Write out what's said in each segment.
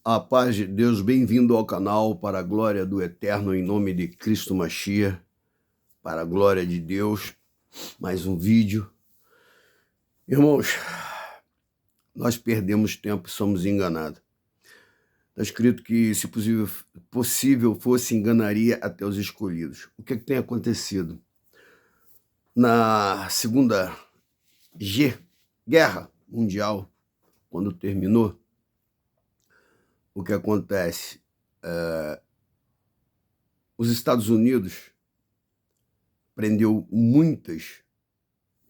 A paz de Deus, bem-vindo ao canal para a glória do Eterno, em nome de Cristo Machia, para a glória de Deus, mais um vídeo. Irmãos, nós perdemos tempo e somos enganados. Está escrito que, se possível fosse, enganaria até os escolhidos. O que tem acontecido? Na Segunda Guerra Mundial, quando terminou, o que acontece? Os Estados Unidos prendeu muitas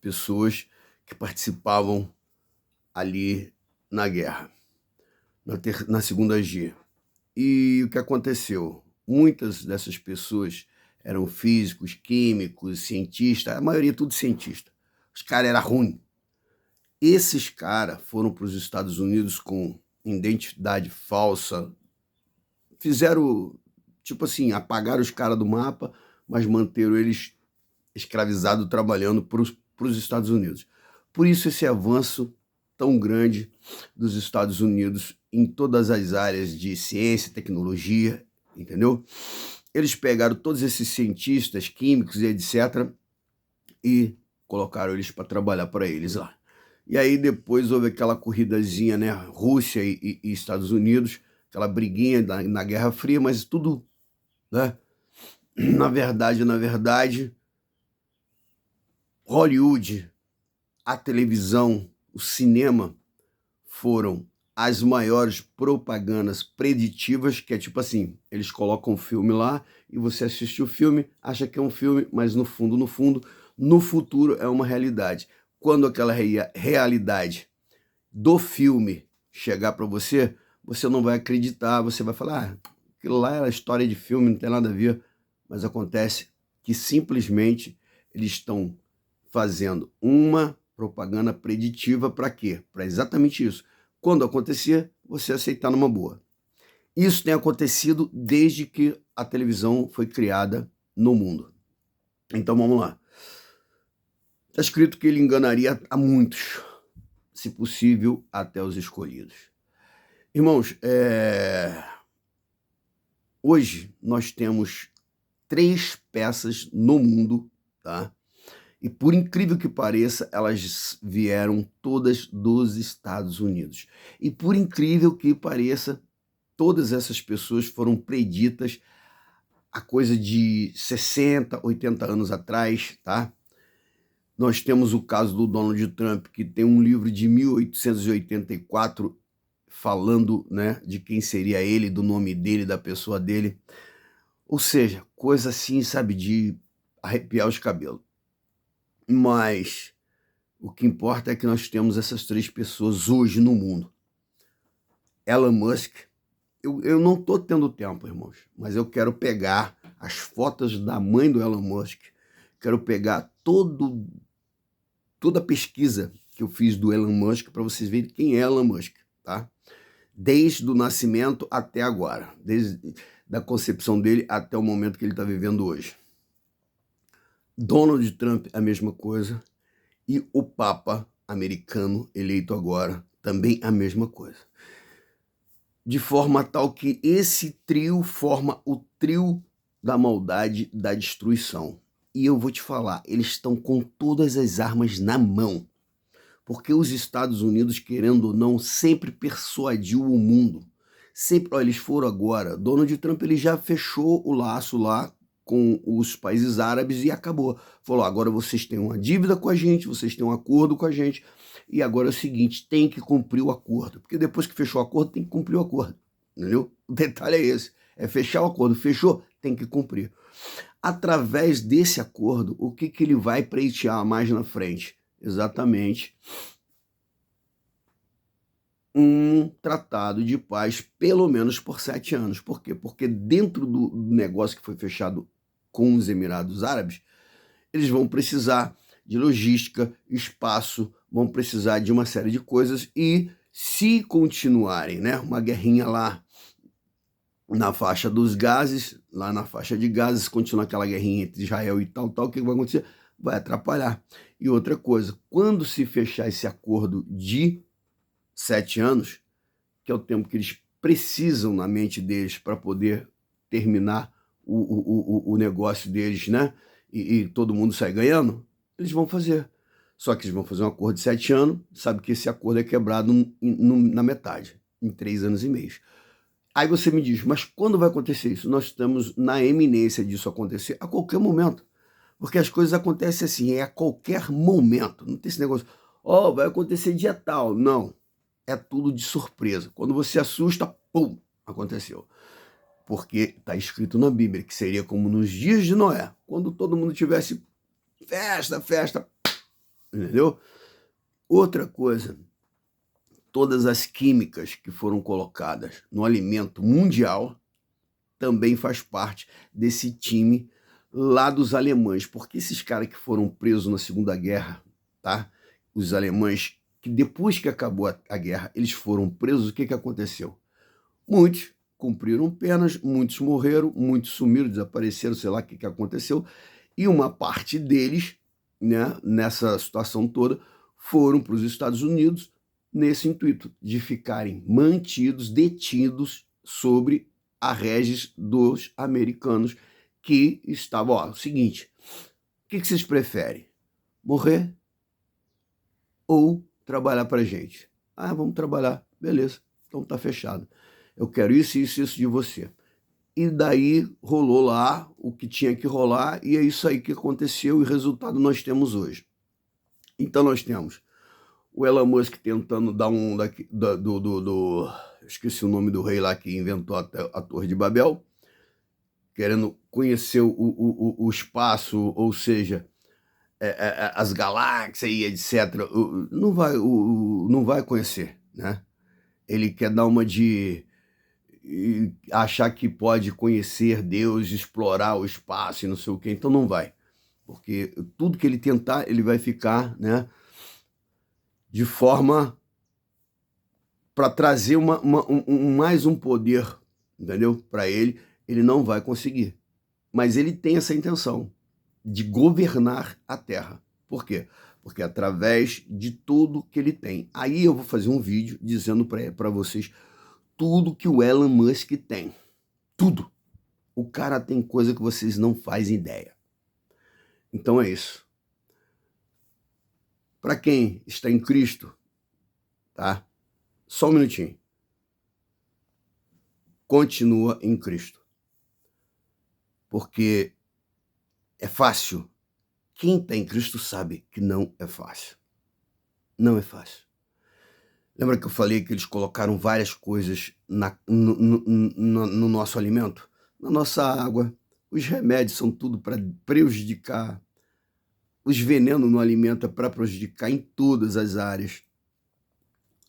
pessoas que participavam ali na guerra, na Segunda G. E o que aconteceu? Muitas dessas pessoas eram físicos, químicos, cientistas, a maioria tudo cientista. Os caras eram ruins. Esses caras foram para os Estados Unidos com identidade falsa, fizeram, tipo assim, apagaram os caras do mapa, mas manteram eles escravizados trabalhando para os Estados Unidos. Por isso esse avanço tão grande dos Estados Unidos em todas as áreas de ciência, tecnologia, entendeu? Eles pegaram todos esses cientistas, químicos e etc. e colocaram eles para trabalhar para eles lá. E aí depois houve aquela corridazinha, né? Rússia e Estados Unidos, aquela briguinha na Guerra Fria, mas tudo, né? Na verdade, Hollywood, a televisão, o cinema foram as maiores propagandas preditivas, que é tipo assim, eles colocam um filme lá e você assiste o filme, acha que é um filme, mas no fundo, no futuro é uma realidade. Quando aquela realidade do filme chegar para você, você não vai acreditar, você vai falar, aquilo lá é história de filme, não tem nada a ver. Mas acontece que simplesmente eles estão fazendo uma propaganda preditiva para quê? Para exatamente isso. Quando acontecer, você aceitar numa boa. Isso tem acontecido desde que a televisão foi criada no mundo. Então vamos lá. Está escrito que ele enganaria a muitos, se possível, até os escolhidos. Irmãos, hoje nós temos 3 peças no mundo, tá? E por incrível que pareça, elas vieram todas dos Estados Unidos. E por incrível que pareça, todas essas pessoas foram preditas há coisa de 60, 80 anos atrás, tá? Nós temos o caso do Donald Trump, que tem um livro de 1884 falando, né, de quem seria ele, do nome dele, da pessoa dele. Ou seja, coisa assim, sabe, de arrepiar os cabelos. Mas o que importa é que nós temos essas 3 pessoas hoje no mundo. Elon Musk, eu não estou tendo tempo, irmãos, mas eu quero pegar as fotos da mãe do Elon Musk, quero pegar toda a pesquisa que eu fiz do Elon Musk para vocês verem quem é Elon Musk, tá? Desde o nascimento até agora, desde da concepção dele até o momento que ele está vivendo hoje. Donald Trump, a mesma coisa. E o Papa americano eleito agora, também a mesma coisa. De forma tal que esse trio forma o trio da maldade, da destruição. E eu vou te falar, eles estão com todas as armas na mão. Porque os Estados Unidos, querendo ou não, sempre persuadiu o mundo. Sempre, olha, eles foram agora. Donald Trump ele já fechou o laço lá com os países árabes e acabou. Falou, agora vocês têm uma dívida com a gente, vocês têm um acordo com a gente, e agora é o seguinte, tem que cumprir o acordo. Porque depois que fechou o acordo, tem que cumprir o acordo. Entendeu? O detalhe é esse, é fechar o acordo. Fechou, tem que cumprir. Através desse acordo, o que ele vai pleitear mais na frente? Exatamente um tratado de paz, pelo menos por 7 anos. Por quê? Porque dentro do negócio que foi fechado com os Emirados Árabes, eles vão precisar de logística, espaço, vão precisar de uma série de coisas e se continuarem, né, uma guerrinha lá na faixa dos gases, lá na faixa de gases, continuar aquela guerrinha entre Israel e tal, o que vai acontecer? Vai atrapalhar. E outra coisa, quando se fechar esse acordo de 7 anos, que é o tempo que eles precisam na mente deles para poder terminar o negócio deles, né? E todo mundo sai ganhando, eles vão fazer. Só que eles vão fazer um acordo de 7 anos, sabe que esse acordo é quebrado na metade, em 3 anos e meio. Aí você me diz, mas quando vai acontecer isso? Nós estamos na eminência disso acontecer a qualquer momento. Porque as coisas acontecem assim, é a qualquer momento. Não tem esse negócio, vai acontecer dia tal. Não, é tudo de surpresa. Quando você assusta, pum, aconteceu. Porque está escrito na Bíblia que seria como nos dias de Noé, quando todo mundo tivesse festa, entendeu? Outra coisa, todas as químicas que foram colocadas no alimento mundial também faz parte desse time lá dos alemães, porque esses caras que foram presos na Segunda Guerra, tá? Os alemães, que depois que acabou a guerra, eles foram presos, o que aconteceu? Muitos cumpriram penas, muitos morreram, muitos sumiram, desapareceram, sei lá o que aconteceu, e uma parte deles, né, nessa situação toda, foram para os Estados Unidos nesse intuito de ficarem mantidos, detidos sobre a régis dos americanos que estavam, o seguinte, o que vocês preferem? Morrer ou trabalhar para a gente? Vamos trabalhar, beleza, então tá fechado. Eu quero isso de você. E daí rolou lá o que tinha que rolar, e é isso aí que aconteceu, e o resultado nós temos hoje. Então nós temos o Elon Musk tentando dar esqueci o nome do rei lá que inventou a Torre de Babel, querendo conhecer o espaço, ou seja, as galáxias e etc. Não vai conhecer, né? Ele quer dar uma de achar que pode conhecer Deus, explorar o espaço e não sei o quê, então não vai. Porque tudo que ele tentar, ele vai ficar, né, de forma para trazer mais um poder, entendeu? Para ele não vai conseguir. Mas ele tem essa intenção de governar a Terra. Por quê? Porque através de tudo que ele tem. Aí eu vou fazer um vídeo dizendo para vocês tudo que o Elon Musk tem. Tudo. O cara tem coisa que vocês não fazem ideia. Então é isso. Para quem está em Cristo, tá? Só um minutinho. Continua em Cristo. Porque é fácil. Quem está em Cristo sabe que não é fácil. Não é fácil. Lembra que eu falei que eles colocaram várias coisas no nosso alimento? Na nossa água. Os remédios são tudo para prejudicar. Os venenos no alimento é para prejudicar em todas as áreas.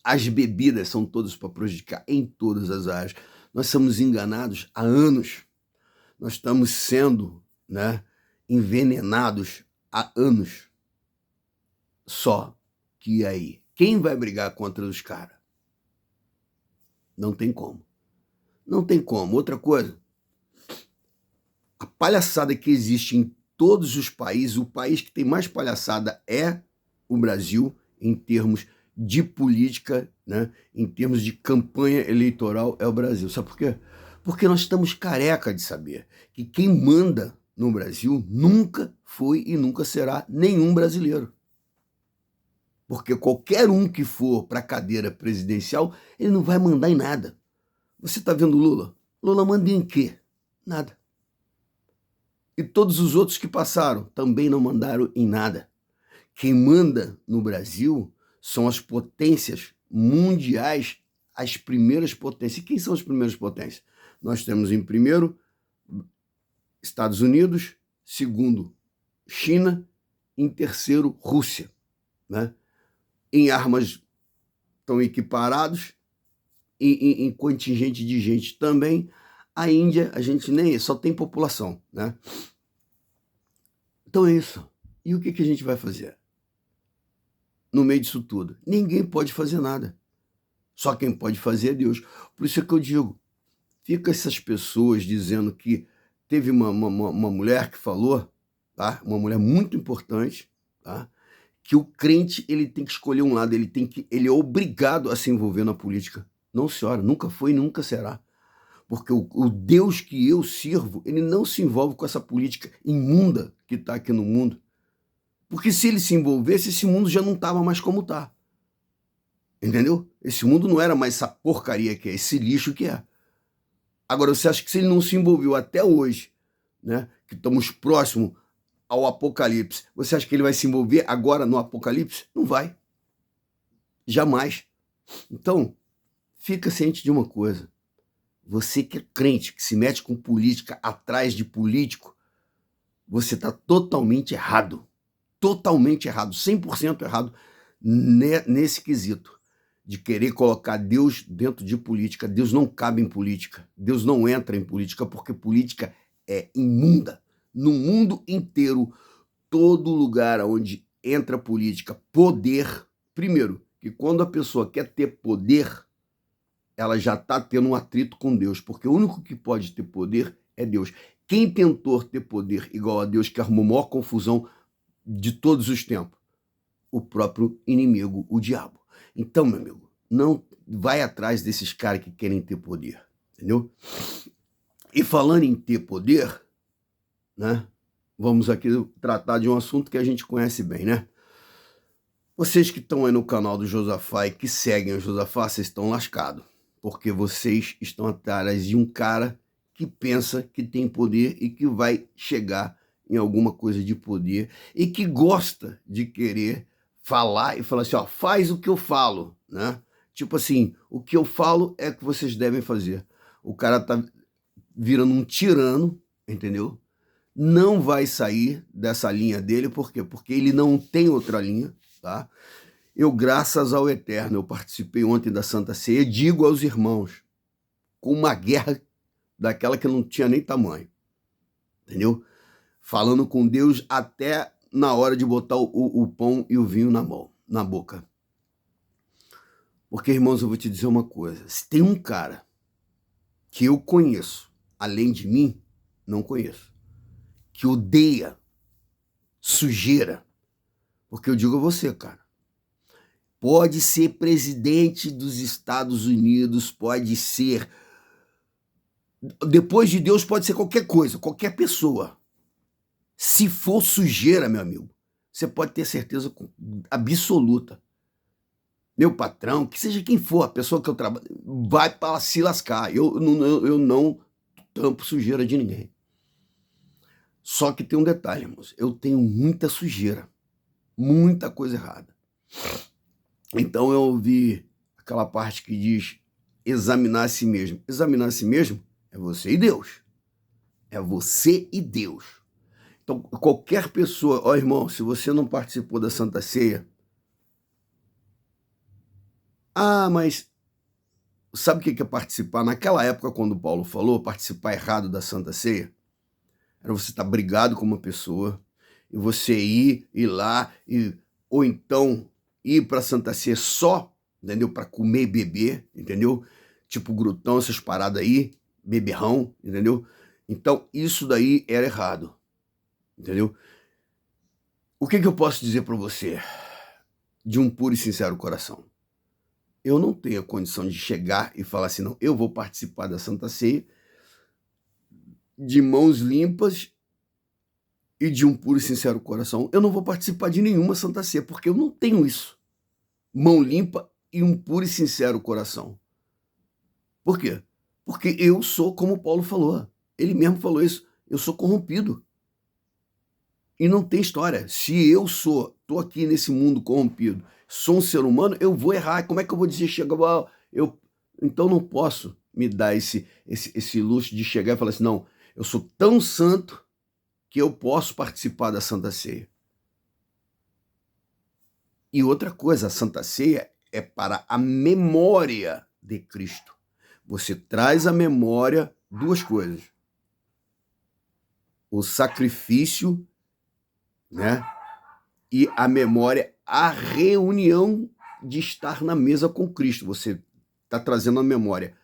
As bebidas são todas para prejudicar em todas as áreas. Nós somos enganados há anos. Nós estamos sendo, né, envenenados há anos. Só que aí, quem vai brigar contra os caras? Não tem como. Não tem como. Outra coisa, a palhaçada que existe em todos os países, o país que tem mais palhaçada é o Brasil, em termos de política, né? Em termos de campanha eleitoral, é o Brasil. Sabe por quê? Porque nós estamos careca de saber que quem manda no Brasil nunca foi e nunca será nenhum brasileiro. Porque qualquer um que for para a cadeira presidencial, ele não vai mandar em nada. Você está vendo Lula? Lula manda em quê? Nada. E todos os outros que passaram também não mandaram em nada. Quem manda no Brasil são as potências mundiais, as primeiras potências. E quem são as primeiras potências? Nós temos em primeiro Estados Unidos, segundo China, em terceiro Rússia, né? Em armas estão equiparados, em contingente de gente também. A Índia, a gente nem só tem população, né? Então é isso. E o que a gente vai fazer? No meio disso tudo, ninguém pode fazer nada. Só quem pode fazer é Deus. Por isso é que eu digo, fica essas pessoas dizendo que teve uma mulher que falou, tá? Uma mulher muito importante, tá? Que o crente ele tem que escolher um lado, ele é obrigado a se envolver na política. Não, senhora, nunca foi e nunca será. Porque o Deus que eu sirvo, ele não se envolve com essa política imunda que está aqui no mundo. Porque se ele se envolvesse, esse mundo já não estava mais como está. Entendeu? Esse mundo não era mais essa porcaria que é, esse lixo que é. Agora, você acha que se ele não se envolveu até hoje, né, que estamos próximos ao apocalipse, você acha que ele vai se envolver agora no apocalipse? Não vai. Jamais. Então, fica ciente de uma coisa. Você que é crente, que se mete com política atrás de político, você está totalmente errado. Totalmente errado, 100% errado nesse quesito de querer colocar Deus dentro de política. Deus não cabe em política. Deus não entra em política porque política é imunda. No mundo inteiro, todo lugar onde entra política, poder, primeiro, que quando a pessoa quer ter poder, ela já está tendo um atrito com Deus, porque o único que pode ter poder é Deus. Quem tentou ter poder igual a Deus, que arrumou a maior confusão de todos os tempos? O próprio inimigo, o diabo. Então, meu amigo, não vai atrás desses caras que querem ter poder, entendeu? E falando em ter poder, né? Vamos aqui tratar de um assunto que a gente conhece bem, né? Vocês que estão aí no canal do Josafá e que seguem o Josafá, vocês estão lascados, porque vocês estão atrás de um cara que pensa que tem poder e que vai chegar em alguma coisa de poder e que gosta de querer falar e falar assim, ó, faz o que eu falo, né? Tipo assim, o que eu falo é o que vocês devem fazer. O cara tá virando um tirano, entendeu? Não vai sair dessa linha dele, por quê? Porque ele não tem outra linha, tá? Eu, graças ao Eterno, eu participei ontem da Santa Ceia, digo aos irmãos, com uma guerra daquela que não tinha nem tamanho, entendeu? Falando com Deus até na hora de botar o pão e o vinho na boca. Porque, irmãos, eu vou te dizer uma coisa. Se tem um cara que eu conheço, além de mim, não conheço, que odeia sujeira, porque eu digo a você, cara, pode ser presidente dos Estados Unidos, pode ser, depois de Deus pode ser qualquer coisa, qualquer pessoa. Se for sujeira, meu amigo, você pode ter certeza absoluta. Meu patrão, que seja quem for, a pessoa que eu trabalho, vai para se lascar. Eu não tampo sujeira de ninguém. Só que tem um detalhe, irmãos. Eu tenho muita sujeira. Muita coisa errada. Então eu ouvi aquela parte que diz examinar a si mesmo. Examinar a si mesmo é você e Deus. É você e Deus. Então, qualquer pessoa... Ó, irmão, se você não participou da Santa Ceia... Ah, mas... Sabe o que é participar? Naquela época, quando Paulo falou, participar errado da Santa Ceia, era você estar brigado com uma pessoa, e você ir lá, ou então ir para a Santa Ceia só, entendeu? Para comer e beber, entendeu? Tipo grutão, essas paradas aí, beberrão, entendeu? Então, isso daí era errado, entendeu? O que eu posso dizer para você de um puro e sincero coração? Eu não tenho a condição de chegar e falar assim, não, eu vou participar da Santa Ceia de mãos limpas e de um puro e sincero coração. Eu não vou participar de nenhuma Santa Ceia, porque eu não tenho isso. Mão limpa e um puro e sincero coração. Por quê? Porque eu sou, como Paulo falou, ele mesmo falou isso, eu sou corrompido. E não tem história. Se eu tô aqui nesse mundo corrompido, sou um ser humano, eu vou errar. Como é que eu vou dizer, então não posso me dar esse luxo de chegar e falar assim, não, eu sou tão santo que eu posso participar da Santa Ceia. E outra coisa, a Santa Ceia é para a memória de Cristo. Você traz à memória duas coisas. O sacrifício, né? E a memória, a reunião de estar na mesa com Cristo. Você está trazendo à memória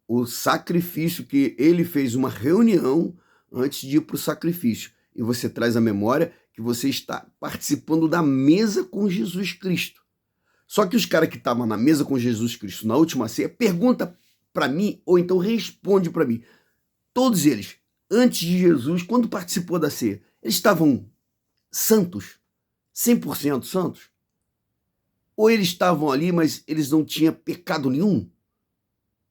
o sacrifício que ele fez, uma reunião antes de ir para o sacrifício. E você traz à memória que você está participando da mesa com Jesus Cristo. Só que os caras que estavam na mesa com Jesus Cristo na última ceia, pergunta para mim, ou então responde para mim. Todos eles, antes de Jesus, quando participou da ceia, eles estavam santos? 100% santos? Ou eles estavam ali, mas eles não tinham pecado nenhum?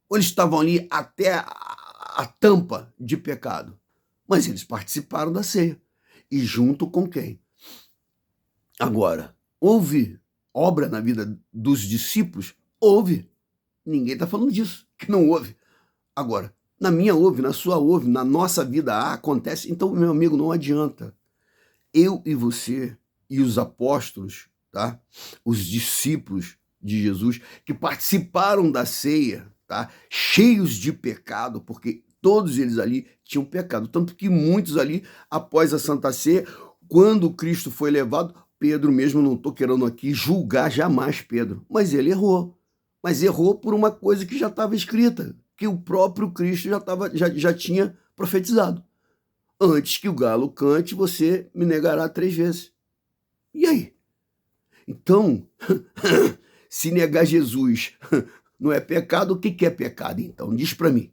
Ou eles estavam ali até a tampa de pecado? Mas eles participaram da ceia. E junto com quem? Agora, houve obra na vida dos discípulos? Houve. Ninguém está falando disso, que não houve. Agora, na minha houve, na sua houve, na nossa vida acontece. Então, meu amigo, não adianta. Eu e você e os apóstolos, tá? Os discípulos de Jesus que participaram da ceia, tá? Cheios de pecado, porque todos eles ali tinham pecado. Tanto que muitos ali, após a Santa Ceia, quando Cristo foi levado, Pedro mesmo, não estou querendo aqui julgar jamais Pedro, mas ele errou. Mas errou por uma coisa que já estava escrita, que o próprio Cristo já tinha profetizado. Antes que o galo cante, você me negará 3 vezes. E aí? Então, se negar Jesus não é pecado, o que é pecado? Então, diz para mim.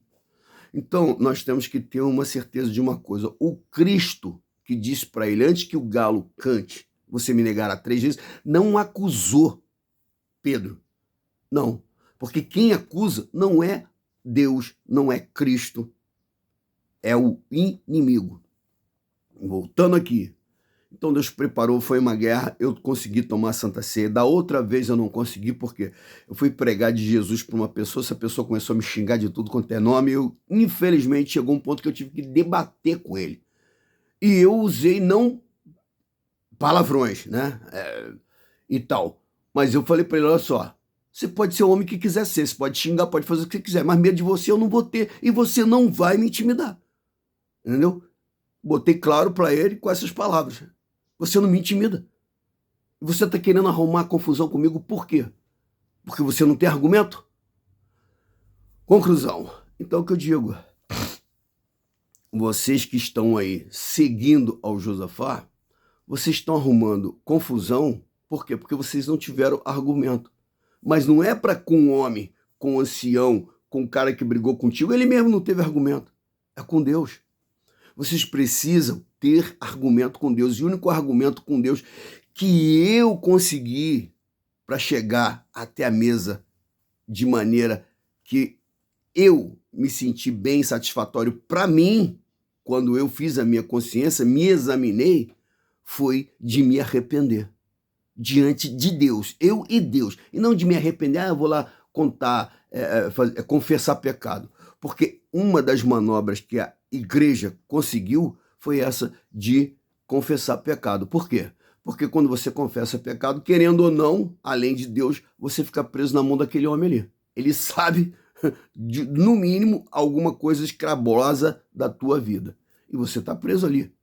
Então, nós temos que ter uma certeza de uma coisa. O Cristo que disse para ele, antes que o galo cante, você me negará 3 vezes, não acusou Pedro. Não, porque quem acusa não é Deus, não é Cristo, é o inimigo. Voltando aqui. Então Deus preparou, foi uma guerra, eu consegui tomar a Santa Ceia. Da outra vez eu não consegui, porque eu fui pregar de Jesus para uma pessoa, essa pessoa começou a me xingar de tudo quanto é nome, eu, infelizmente, chegou um ponto que eu tive que debater com ele. E eu usei não palavrões, né? E tal. Mas eu falei para ele, olha só, você pode ser o homem que quiser ser, você pode xingar, pode fazer o que você quiser, mas medo de você eu não vou ter, e você não vai me intimidar. Entendeu? Botei claro para ele com essas palavras. Você não me intimida. Você está querendo arrumar confusão comigo por quê? Porque você não tem argumento? Conclusão. Então, o que eu digo? Vocês que estão aí seguindo ao Josafá, vocês estão arrumando confusão. Por quê? Porque vocês não tiveram argumento. Mas não é para com um homem, com um ancião, com um cara que brigou contigo, ele mesmo não teve argumento. É com Deus. Vocês precisam ter argumento com Deus. E o único argumento com Deus que eu consegui para chegar até a mesa de maneira que eu me senti bem, satisfatório para mim, quando eu fiz a minha consciência, me examinei, foi de me arrepender diante de Deus, eu e Deus. E não de me arrepender, eu vou lá contar, confessar pecado. Porque uma das manobras que a igreja conseguiu foi essa de confessar pecado. Por quê? Porque quando você confessa pecado, querendo ou não, além de Deus, você fica preso na mão daquele homem ali. Ele sabe, no mínimo, alguma coisa escrabosa da tua vida. E você está preso ali,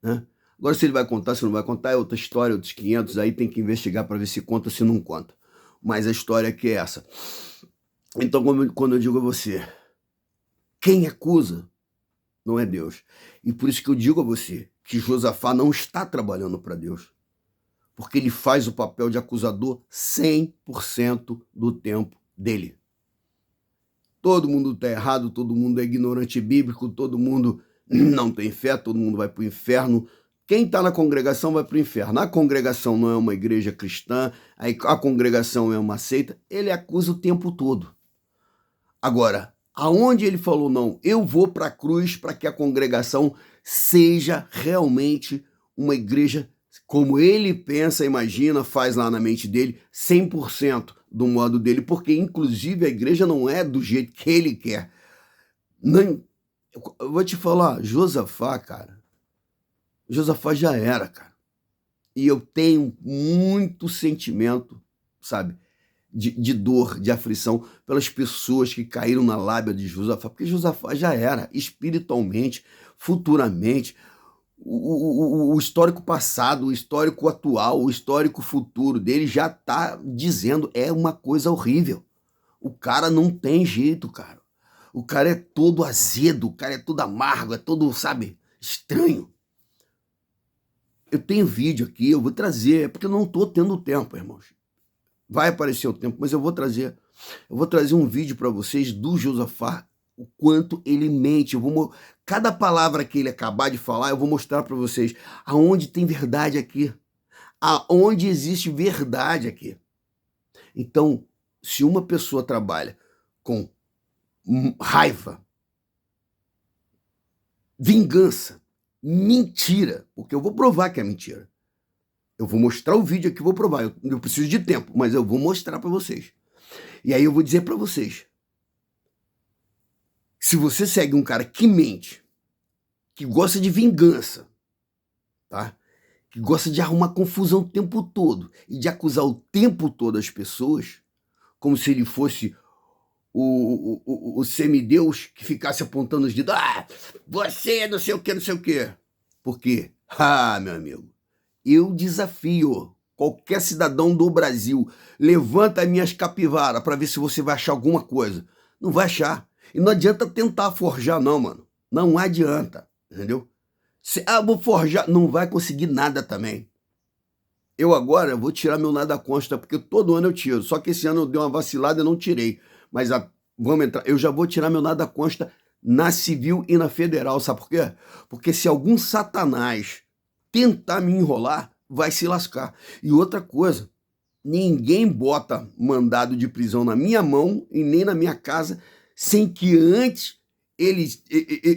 né? Agora, se ele vai contar, se não vai contar, é outra história, outros 500, aí tem que investigar para ver se conta ou se não conta. Mas a história aqui é essa. Então, quando eu digo a você, quem acusa não é Deus. E por isso que eu digo a você que Josafá não está trabalhando para Deus. Porque ele faz o papel de acusador 100% do tempo dele. Todo mundo está errado, todo mundo é ignorante bíblico, todo mundo não tem fé, todo mundo vai para o inferno. Quem está na congregação vai para o inferno. A congregação não é uma igreja cristã, a congregação é uma seita. Ele acusa o tempo todo. Agora, aonde ele falou não, eu vou para a cruz para que a congregação seja realmente uma igreja como ele pensa, imagina, faz lá na mente dele, 100% do modo dele, porque inclusive a igreja não é do jeito que ele quer. Eu vou te falar, Josafá, cara, Josafá já era, cara. E eu tenho muito sentimento, sabe, de dor, de aflição pelas pessoas que caíram na lábia de Josafá, porque Josafá já era, espiritualmente, futuramente, o histórico passado, o histórico atual, o histórico futuro dele já tá dizendo, é uma coisa horrível. O cara não tem jeito, cara. O cara é todo azedo, o cara é todo amargo, é todo, sabe, estranho. Eu tenho vídeo aqui, eu vou trazer, é porque eu não tô tendo tempo, irmãos. vai aparecer o tempo, mas eu vou trazer um vídeo para vocês do Josafá, o quanto ele mente. Cada palavra que ele acabar de falar, eu vou mostrar para vocês aonde tem verdade aqui, aonde existe verdade aqui. Então, se uma pessoa trabalha com raiva, vingança, mentira, porque eu vou provar que é mentira. Eu vou mostrar o vídeo aqui, vou provar. Eu preciso de tempo, mas eu vou mostrar para vocês. E aí eu vou dizer para vocês, se você segue um cara que mente, que gosta de vingança, tá? Que gosta de arrumar confusão o tempo todo e de acusar o tempo todo as pessoas, como se ele fosse o semideus que ficasse apontando os dedos, você é não sei o que, não sei o que. Por quê? Meu amigo, eu desafio qualquer cidadão do Brasil, levanta as minhas capivaras para ver se você vai achar alguma coisa. Não vai achar. E não adianta tentar forjar não, mano. Não adianta, entendeu? Vou forjar, não vai conseguir nada também. Eu agora vou tirar meu nada consta, porque todo ano eu tiro. Só que esse ano eu dei uma vacilada e não tirei. Mas vamos entrar, eu já vou tirar meu nada consta na civil e na federal. Sabe por quê? Porque se algum satanás tentar me enrolar, vai se lascar. E outra coisa, ninguém bota mandado de prisão na minha mão e nem na minha casa sem que antes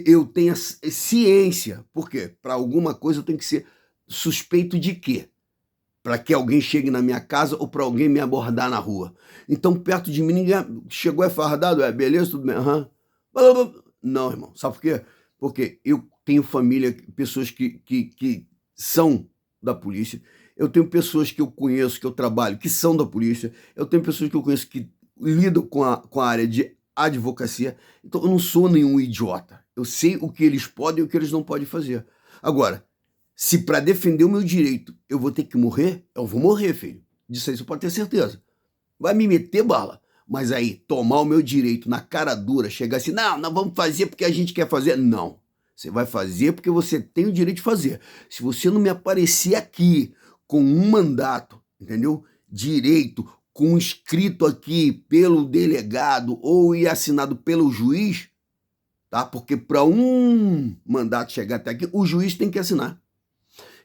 eu tenha ciência. Por quê? Para alguma coisa eu tenho que ser suspeito de quê? Para que alguém chegue na minha casa ou para alguém me abordar na rua. Então, perto de mim, ninguém chegou, é fardado, beleza, tudo bem, Não, irmão, sabe por quê? Porque eu tenho família, pessoas que são da polícia, eu tenho pessoas que eu conheço, que eu trabalho, que são da polícia, eu tenho pessoas que eu conheço que lidam com a área de advocacia, então eu não sou nenhum idiota, eu sei o que eles podem e o que eles não podem fazer. Agora, se para defender o meu direito eu vou ter que morrer, eu vou morrer, filho. Disso aí você pode ter certeza. Vai me meter bala. Mas aí, tomar o meu direito na cara dura, chegar assim, não vamos fazer porque a gente quer fazer. Não. Você vai fazer porque você tem o direito de fazer. Se você não me aparecer aqui com um mandato, entendeu? Direito, com escrito aqui pelo delegado ou assinado pelo juiz, tá? Porque para um mandato chegar até aqui, o juiz tem que assinar.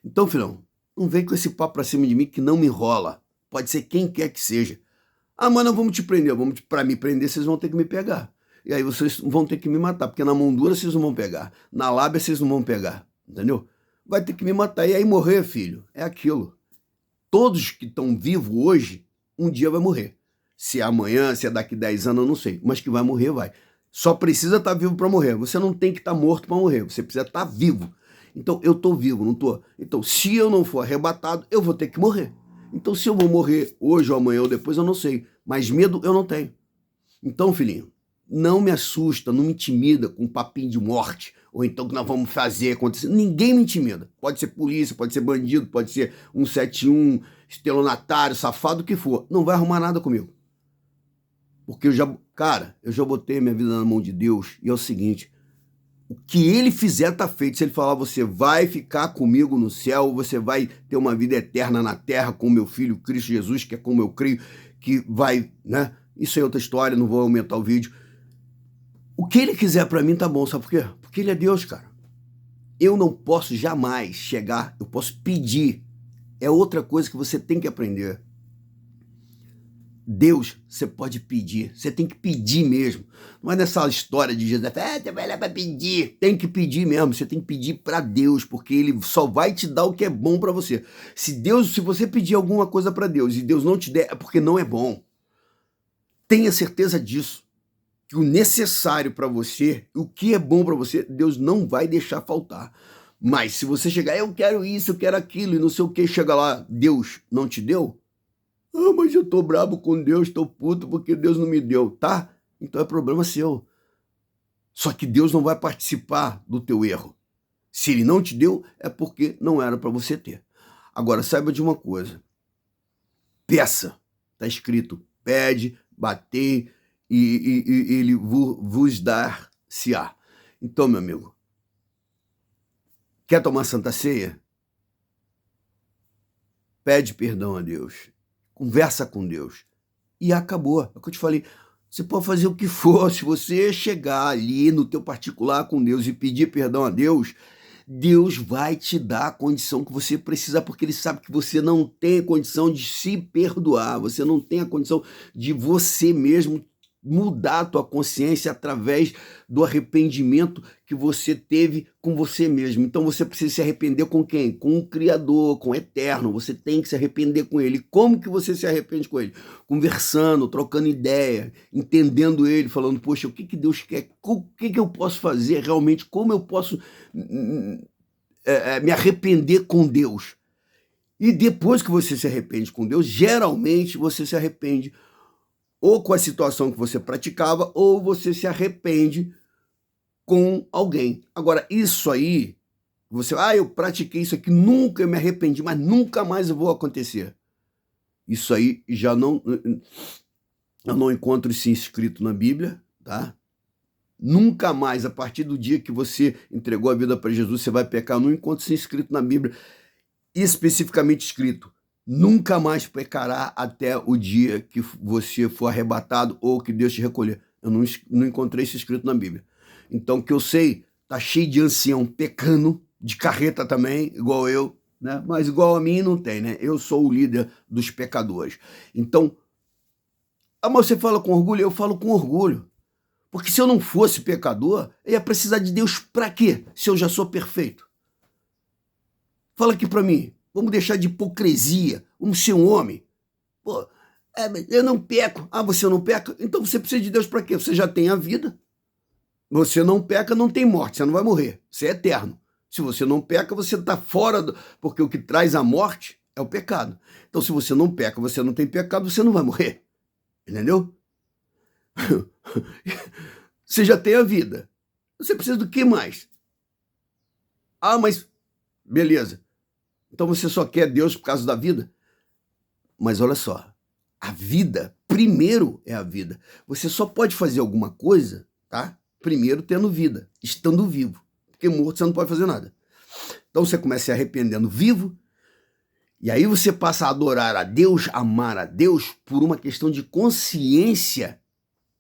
Então, filhão, não vem com esse papo pra cima de mim que não me enrola. Pode ser quem quer que seja. Mano, vamos te prender. Para me prender, vocês vão ter que me pegar. E aí vocês vão ter que me matar, porque na mão dura vocês não vão pegar. Na lábia vocês não vão pegar. Entendeu? Vai ter que me matar. E aí morrer, filho, é aquilo. Todos que estão vivos hoje, um dia vai morrer. Se é amanhã, se é daqui 10 anos, eu não sei. Mas que vai morrer, vai. Só precisa estar vivo para morrer. Você não tem que estar morto para morrer. Você precisa estar vivo. Então, eu estou vivo, não estou? Então, se eu não for arrebatado, eu vou ter que morrer. Então, se eu vou morrer hoje ou amanhã ou depois, eu não sei. Mas medo eu não tenho. Então, filhinho, não me assusta, não me intimida com um papinho de morte. Ou então que nós vamos fazer acontecer. Ninguém me intimida. Pode ser polícia, pode ser bandido, pode ser 171, estelionatário, safado, o que for. Não vai arrumar nada comigo. Porque eu já botei minha vida na mão de Deus. E é o seguinte, o que ele fizer tá feito. Se ele falar, você vai ficar comigo no céu, você vai ter uma vida eterna na terra com o meu filho Cristo Jesus, que é como eu creio, que vai, né? Isso é outra história, não vou aumentar o vídeo. O que ele quiser para mim tá bom, sabe por quê? Porque ele é Deus, cara. Eu não posso jamais chegar, eu posso pedir. É outra coisa que você tem que aprender. Deus, você pode pedir, você tem que pedir mesmo. Não é nessa história de Jesus, você vai lá para pedir. Tem que pedir mesmo, você tem que pedir para Deus, porque ele só vai te dar o que é bom para você. Se você pedir alguma coisa para Deus e Deus não te der, é porque não é bom. Tenha certeza disso, que o necessário para você, o que é bom para você, Deus não vai deixar faltar. Mas se você chegar, eu quero isso, eu quero aquilo, e não sei o que, chega lá, Deus não te deu, mas eu tô brabo com Deus, tô puto porque Deus não me deu, tá? Então é problema seu. Só que Deus não vai participar do teu erro. Se ele não te deu, é porque não era para você ter. Agora, saiba de uma coisa. Peça. Tá escrito, pede, batei, e ele vos dar-se-á. Então, meu amigo, quer tomar Santa Ceia? Pede perdão a Deus. conversa com Deus. E acabou. É o que eu te falei. Você pode fazer o que for. Se você chegar ali no teu particular com Deus e pedir perdão a Deus, Deus vai te dar a condição que você precisa, porque Ele sabe que você não tem condição de se perdoar, você não tem a condição de você mesmo mudar a tua consciência através do arrependimento que você teve com você mesmo. Então você precisa se arrepender com quem? Com o Criador, com o Eterno. Você tem que se arrepender com Ele. Como que você se arrepende com Ele? Conversando, trocando ideia, entendendo Ele, falando, poxa, o que Deus quer? O que eu posso fazer realmente? Como eu posso me arrepender com Deus? E depois que você se arrepende com Deus, geralmente você se arrepende ou com a situação que você praticava, ou você se arrepende com alguém. Agora, isso aí, eu pratiquei isso aqui, nunca eu me arrependi, mas nunca mais eu vou acontecer. Isso aí eu não encontro isso escrito na Bíblia, tá? Nunca mais, a partir do dia que você entregou a vida para Jesus, você vai pecar. Eu não encontro isso escrito na Bíblia, especificamente escrito. Nunca mais pecará até o dia que você for arrebatado ou que Deus te recolher. Eu não encontrei isso escrito na Bíblia. Então, o que eu sei, tá cheio de ancião pecando, de carreta também, igual eu, né? Mas igual a mim não tem, né? Eu sou o líder dos pecadores. Então, mas você fala com orgulho? Eu falo com orgulho. Porque se eu não fosse pecador, eu ia precisar de Deus para quê? Se eu já sou perfeito. Fala aqui para mim. Vamos deixar de hipocrisia. Vamos ser um homem. Pô, eu não peco. Ah, você não peca? Então você precisa de Deus para quê? Você já tem a vida. Você não peca, não tem morte. Você não vai morrer. Você é eterno. Se você não peca, você está fora porque o que traz a morte é o pecado. Então, se você não peca, você não tem pecado, você não vai morrer. Entendeu? Você já tem a vida. Você precisa do que mais? Ah, mas beleza. Então você só quer Deus por causa da vida? Mas olha só, a vida, primeiro é a vida. Você só pode fazer alguma coisa, tá? Primeiro tendo vida, estando vivo. Porque morto você não pode fazer nada. Então você começa se arrependendo vivo, e aí você passa a adorar a Deus, amar a Deus, por uma questão de consciência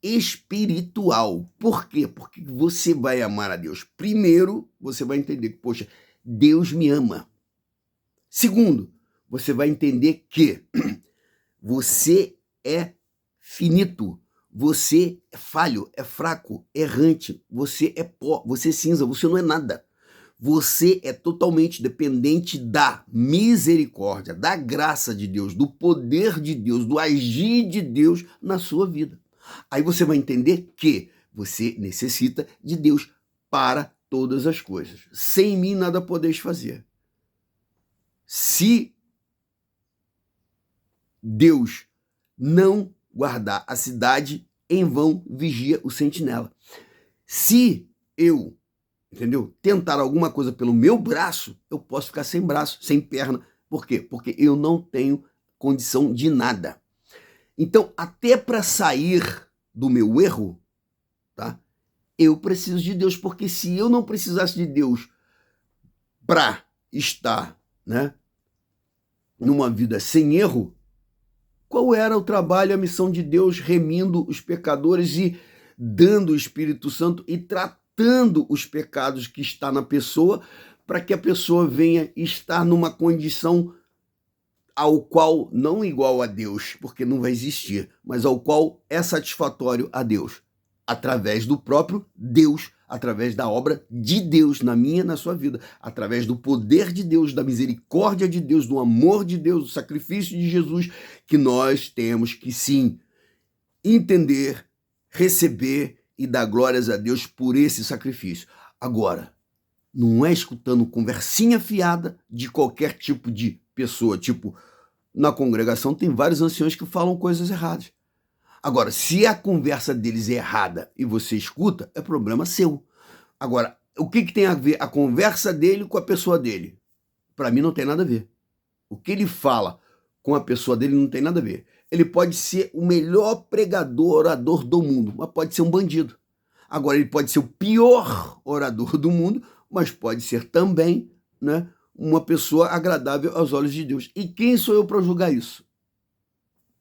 espiritual. Por quê? Porque você vai amar a Deus. Primeiro, você vai entender que, poxa, Deus me ama. Segundo, você vai entender que você é finito, você é falho, é fraco, errante, você é pó, você é cinza, você não é nada. Você é totalmente dependente da misericórdia, da graça de Deus, do poder de Deus, do agir de Deus na sua vida. Aí você vai entender que você necessita de Deus para todas as coisas. Sem mim nada podeis fazer. Se Deus não guardar a cidade, em vão vigia o sentinela. Se eu, tentar alguma coisa pelo meu braço, eu posso ficar sem braço, sem perna. Por quê? Porque eu não tenho condição de nada. Então, até para sair do meu erro, tá? Eu preciso de Deus, porque se eu não precisasse de Deus para estar, numa vida sem erro, qual era o trabalho, a missão de Deus remindo os pecadores e dando o Espírito Santo e tratando os pecados que está na pessoa para que a pessoa venha estar numa condição ao qual, não igual a Deus, porque não vai existir, mas ao qual é satisfatório a Deus, através do próprio Deus, através da obra de Deus na minha e na sua vida, através do poder de Deus, da misericórdia de Deus, do amor de Deus, do sacrifício de Jesus, que nós temos que sim entender, receber e dar glórias a Deus por esse sacrifício. Agora, não é escutando conversinha fiada de qualquer tipo de pessoa, tipo, na congregação tem vários anciões que falam coisas erradas. Agora, se a conversa deles é errada e você escuta, é problema seu. Agora, o que tem a ver a conversa dele com a pessoa dele? Para mim não tem nada a ver. O que ele fala com a pessoa dele não tem nada a ver. Ele pode ser o melhor pregador, orador do mundo, mas pode ser um bandido. Agora, ele pode ser o pior orador do mundo, mas pode ser também, uma pessoa agradável aos olhos de Deus. E quem sou eu para julgar isso?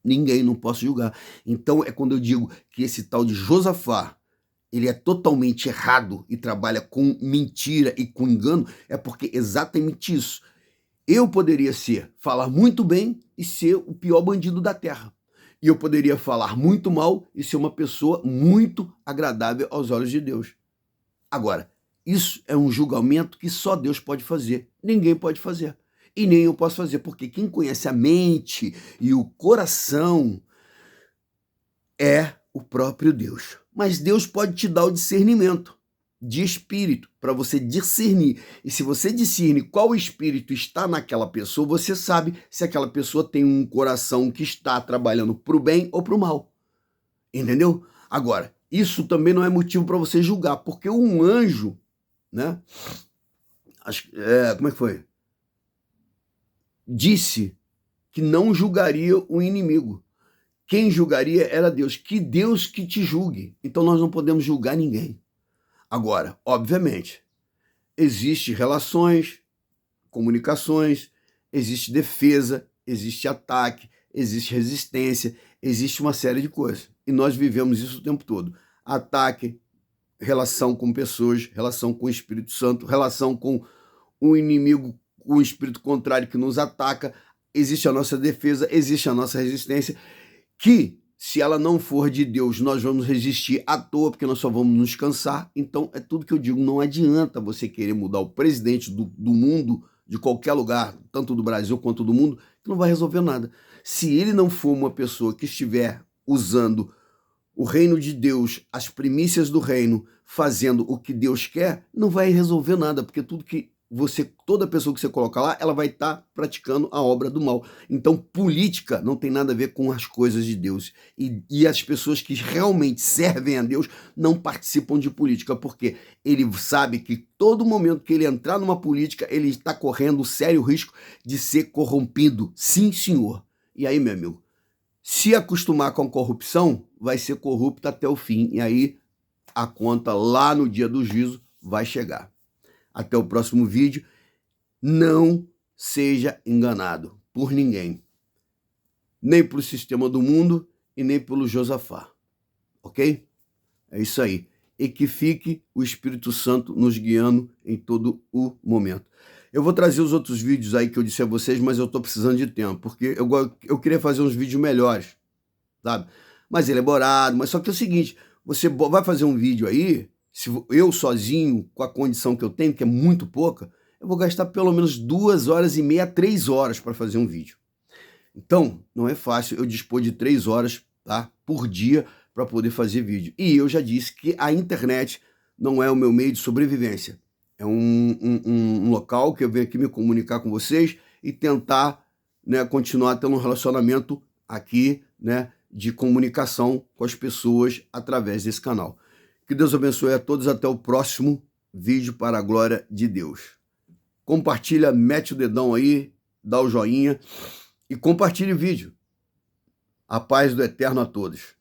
Ninguém, não posso julgar. Então é quando eu digo que esse tal de Josafá, ele é totalmente errado e trabalha com mentira e com engano, é porque exatamente isso. Eu poderia falar muito bem e ser o pior bandido da terra. E eu poderia falar muito mal e ser uma pessoa muito agradável aos olhos de Deus. Agora, isso é um julgamento que só Deus pode fazer. Ninguém pode fazer. E nem eu posso fazer, porque quem conhece a mente e o coração é o próprio Deus. Mas Deus pode te dar o discernimento de espírito para você discernir. E se você discerne qual espírito está naquela pessoa, você sabe se aquela pessoa tem um coração que está trabalhando para o bem ou para o mal. Entendeu? Agora, isso também não é motivo para você julgar, porque um anjo, né? Como é que foi? Disse que não julgaria o inimigo. Quem julgaria era Deus. Que Deus que te julgue. Então nós não podemos julgar ninguém. Agora, obviamente, existe relações, comunicações, existe defesa, existe ataque, existe resistência, existe uma série de coisas. E nós vivemos isso o tempo todo. Ataque, relação com pessoas, relação com o Espírito Santo, relação com o inimigo, o espírito contrário que nos ataca, existe a nossa defesa, existe a nossa resistência, que se ela não for de Deus, nós vamos resistir à toa, porque nós só vamos nos cansar. Então é tudo que eu digo, não adianta você querer mudar o presidente do mundo, de qualquer lugar, tanto do Brasil quanto do mundo, que não vai resolver nada. Se ele não for uma pessoa que estiver usando o reino de Deus, as primícias do reino, fazendo o que Deus quer, não vai resolver nada, porque toda pessoa que você coloca lá, ela vai estar praticando a obra do mal. Então, política não tem nada a ver com as coisas de Deus. E as pessoas que realmente servem a Deus não participam de política, porque ele sabe que todo momento que ele entrar numa política, ele está correndo o sério risco de ser corrompido. Sim, senhor. E aí, meu amigo, se acostumar com a corrupção, vai ser corrupto até o fim. E aí, a conta lá no dia do juízo vai chegar. Até o próximo vídeo. Não seja enganado por ninguém. Nem pelo sistema do mundo e nem pelo Josafá. Ok? É isso aí. E que fique o Espírito Santo nos guiando em todo o momento. Eu vou trazer os outros vídeos aí que eu disse a vocês, mas eu estou precisando de tempo, porque eu queria fazer uns vídeos melhores, sabe? Mais elaborado, mas só que é o seguinte, você vai fazer um vídeo aí, se eu sozinho, com a condição que eu tenho, que é muito pouca, eu vou gastar pelo menos 2h30, 3 horas para fazer um vídeo. Então, não é fácil eu dispor de 3 horas, tá, por dia para poder fazer vídeo. E eu já disse que a internet não é o meu meio de sobrevivência. É um local que eu venho aqui me comunicar com vocês e tentar, né, continuar tendo um relacionamento aqui, né, de comunicação com as pessoas através desse canal. Que Deus abençoe a todos. Até o próximo vídeo para a glória de Deus. Compartilha, mete o dedão aí, dá o joinha e compartilhe o vídeo. A paz do Eterno a todos.